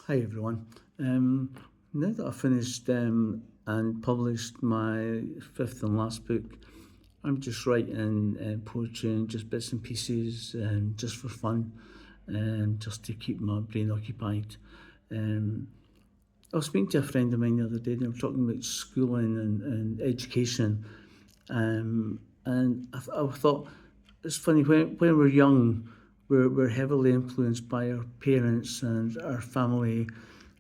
Hi everyone. Now that I've finished and published my fifth and last book, I'm just writing poetry and just bits and pieces, just for fun, just to keep my brain occupied. Um, I was speaking to a friend of mine the other day, and they were talking about schooling and education, and I thought it's funny when we're young, we're heavily influenced by our parents and our family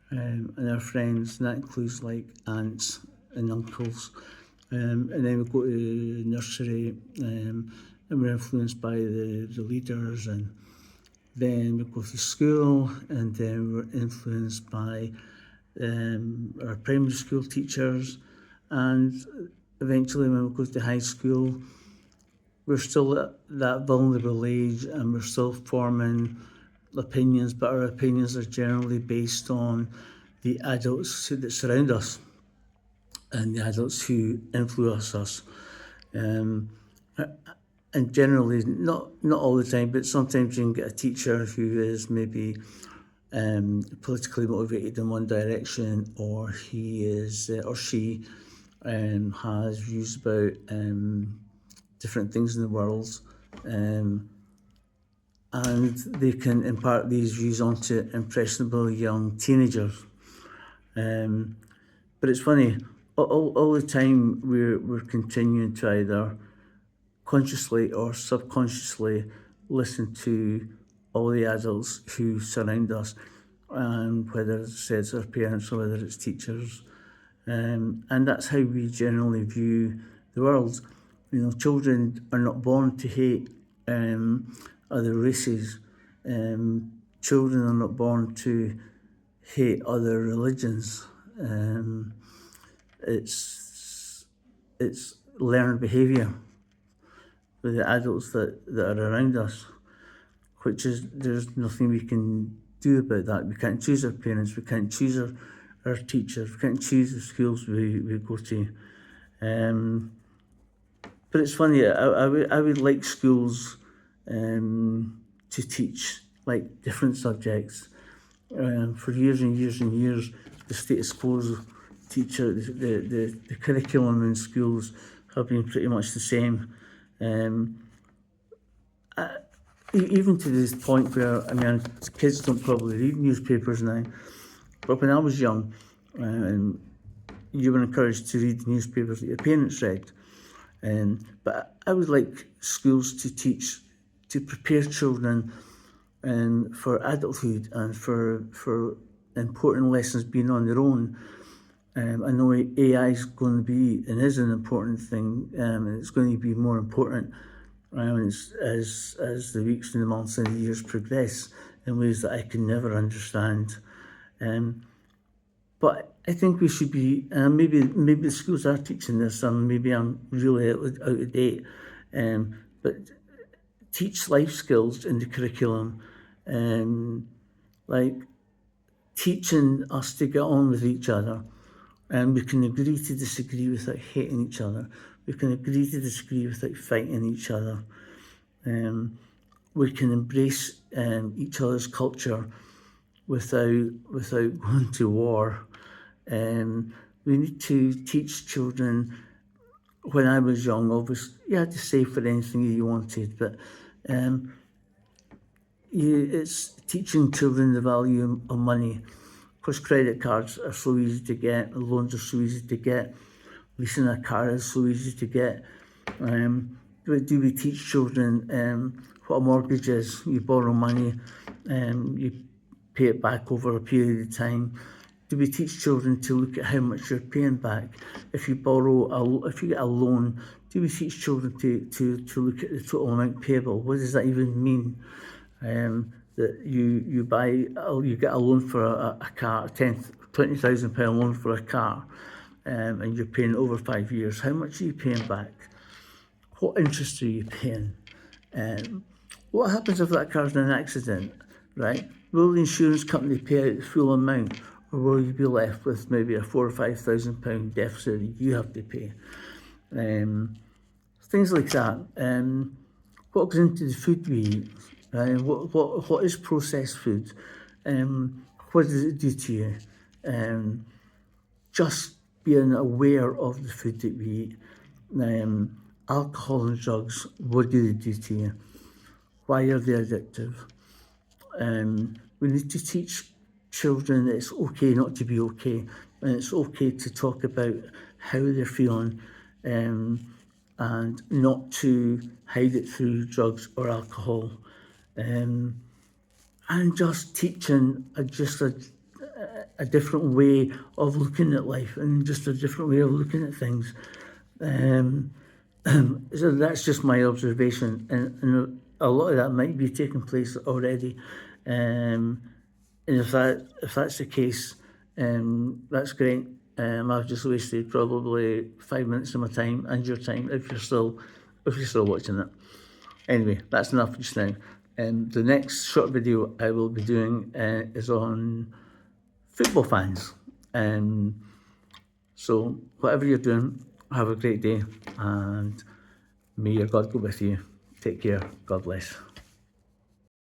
and our friends, and that includes like aunts and uncles. And then we go to nursery, and we're influenced by the leaders, and then we go to school, and then we're influenced by our primary school teachers, and eventually when we go to high school, we're still at that vulnerable age, and we're still forming opinions, but our opinions are generally based on the adults that surround us and the adults who influence us. Um, and generally, not all the time, but sometimes you can get a teacher who is maybe politically motivated in one direction, or he is or she has views about different things in the world, um, and they can impart these views onto impressionable young teenagers. Um, but it's funny, all the time we're continuing to either consciously or subconsciously listen to all the adults who surround us, whether it's our parents or whether it's teachers. And that's how we generally view the world. You know, children are not born to hate other races. Children are not born to hate other religions. Um, it's it's learned behaviour with the adults that are around us, which is there's nothing we can do about that. We can't choose our parents, we can't choose our teachers, we can't choose the schools we go to. Um, but it's funny, I would like schools to teach like different subjects. For years and years and years, the status quo teacher, the curriculum in schools have been pretty much the same. Um, Even to this point where, I mean, kids don't probably read newspapers now, but when I was young, you were encouraged to read the newspapers that your parents read. But I would like schools to teach, to prepare children for adulthood and for important lessons being on their own. I know AI is going to be and is an important thing, and it's going to be more important as the weeks and the months and the years progress in ways that I can never understand. But I think we should be, maybe the schools are teaching this, and maybe I'm really out of date, but teach life skills in the curriculum, like teaching us to get on with each other. And we can agree to disagree without hating each other. We can agree to disagree without fighting each other. We can embrace each other's culture without going to war. We need to teach children. When I was young, obviously you had to save for anything you wanted, but it's teaching children the value of money, because credit cards are so easy to get, loans are so easy to get, leasing a car is so easy to get. But do we teach children what a mortgage is? You borrow money, you pay it back over a period of time. Do we teach children to look at how much you're paying back? If you get a loan, do we teach children to look at the total amount payable? What does that even mean? That you get a loan for a car, £20,000 loan for a car, and you're paying over 5 years. How much are you paying back? What interest are you paying? What happens if that car's in an accident, right? Will the insurance company pay out the full amount, or will you be left with maybe a £4,000 or £5,000 deficit that you have to pay? Things like that. What goes into the food we eat? What is processed food? what does it do to you? Just being aware of the food that we eat. Alcohol and drugs, what do they do to you? Why are they addictive? We need to teach children that it's okay not to be okay, and it's okay to talk about how they're feeling, and not to hide it through drugs or alcohol, and just teaching a different way of looking at life and just a different way of looking at things. So that's just my observation, and a lot of that might be taking place already. And if that's the case, that's great. I've just wasted probably 5 minutes of my time and your time if you're still watching it. Anyway, that's enough just now. The next short video I will be doing is on football fans. So whatever you're doing, have a great day, and may your God go with you. Take care. God bless.